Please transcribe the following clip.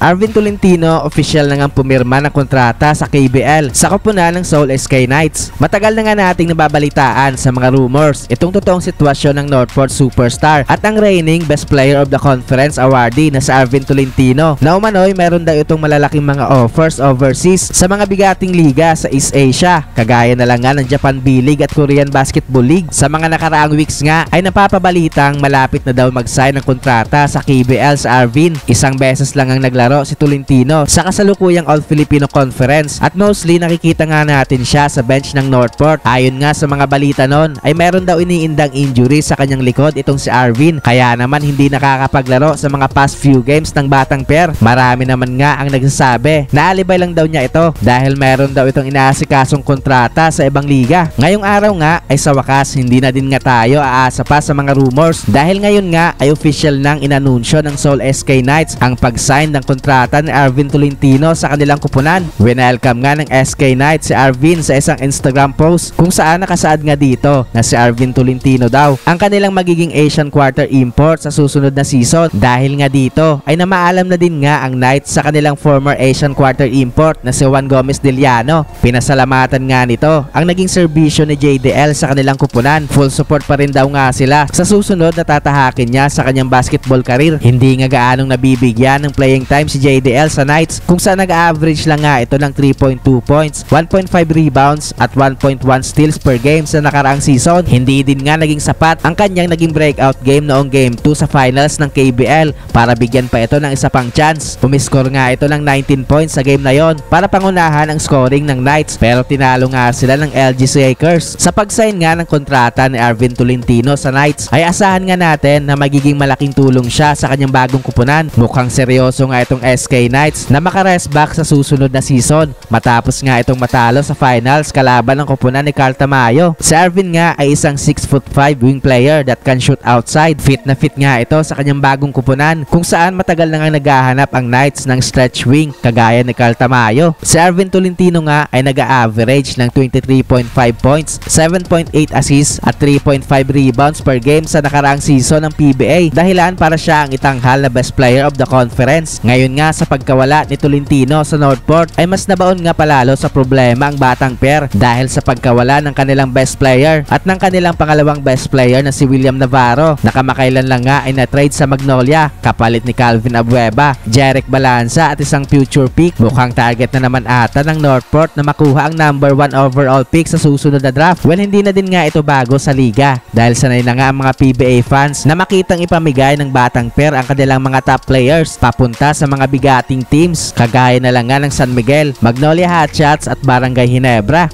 Arvin Tolentino official na ngang pumirma ng kontrata sa KBL sa koponan ng Seoul SK Knights. Matagal na nga nating nababalitaan sa mga rumors itong totoong sitwasyon ng Northport superstar at ang reigning Best Player of the Conference awardee na si Arvin Tolentino na umano'y meron daw itong malalaking mga offers overseas sa mga bigating liga sa East Asia, kagaya na lang nga ng Japan B-League at Korean Basketball League. Sa mga nakaraang weeks nga ay napapabalitang malapit na daw mag-sign ng kontrata sa KBL sa Arvin. Isang beses lang ang naglaro si Tolentino sa kasalukuyang All-Filipino Conference at mostly nakikita nga natin siya sa bench ng Northport. Ayon nga sa mga balita nun ay meron daw iniindang injury sa kanyang likod itong si Arvin, kaya naman hindi nakakapaglaro sa mga past few games ng batang pair. Marami naman nga ang nagsasabi na alibay lang daw niya ito dahil meron daw itong inaasikasong kontrata sa ibang liga. Ngayong araw nga ay sa wakas hindi na din nga tayo aasa pa sa mga rumors dahil ngayon nga ay official nang inanunsyo ng Seoul SK Knights ang pag-sign ng kontrata ni Arvin Tolentino sa kanilang kupunan. Winelcome nga ng SK Knights si Arvin sa isang Instagram post kung saan nakasaad nga dito na si Arvin Tolentino daw ang kanilang magiging Asian quarter import sa susunod na season. Dahil nga dito ay namaalam na din nga ang Knights sa kanilang former Asian quarter import na si Juan Gomez Diliano. Pinasalamatan nga nito ang naging serbisyo ni JDL sa kanilang kupunan. Full support pa rin daw nga sila sa susunod na tatahakin niya sa kanyang basketball career. Hindi nga gaanong nabibigyan ng playing time si JDL sa Knights kung saan nag-average lang nga ito ng 3.2 points, 1.5 rebounds at 1.1 steals per game sa nakaraang season. Hindi din nga naging sapat ang kanyang naging breakout game noong Game 2 sa finals ng KBL para bigyan pa ito ng isa pang chance. Pumiscore nga ito ng 19 points sa game na yon para pangunahan ang scoring ng Knights, pero tinalo nga sila ng LGC Lakers. Sa pag-sign nga ng kontrata ni Arvin Tolentino sa Knights ay asahan nga natin na magiging malaking tulong siya sa kanyang bagong kupunan. Mukhang seryoso nga itong SK Knights na makarest back sa susunod na season matapos nga itong matalo sa finals kalaban ng kupunan ni Carl Tamayo. Si Arvin nga ay isang 6'5" wing player that can shoot outside. Fit na fit nga ito sa kanyang bagong kupunan kung saan matagal na nga naghahanap ang Knights ng stretch wing kagaya ni Carl Tamayo. Si Arvin Tolentino nga ay nag-a-average ng 23.5 points, 7.8 assists at 3.5 rebounds per game sa nakaraang season ng PBA, dahilan para siya ang itanghal na Best Player of the Conference. Ngayon nga sa pagkawala ni Tolentino sa Northport ay mas nabaon nga palalo sa problema ang batang pair dahil sa pagkawala ng kanilang best player at ng kanilang pangalawang best player na si William Navarro na kamakailan lang nga ay na-trade sa Magnolia kapalit ni Calvin Abueva, Jerick Balanza at isang future pick. Mukhang target na naman ata ng Northport na makuha ang number 1 overall pick sa susunod na draft. Well, hindi na din nga ito bago sa liga dahil sanay na nga ang mga PBA fans na makitang ipamigay ng batang pair ang kanilang mga top players papunta sa mga bigating teams kagaya na lang nga ng San Miguel, Magnolia Hotshots at Barangay Ginebra.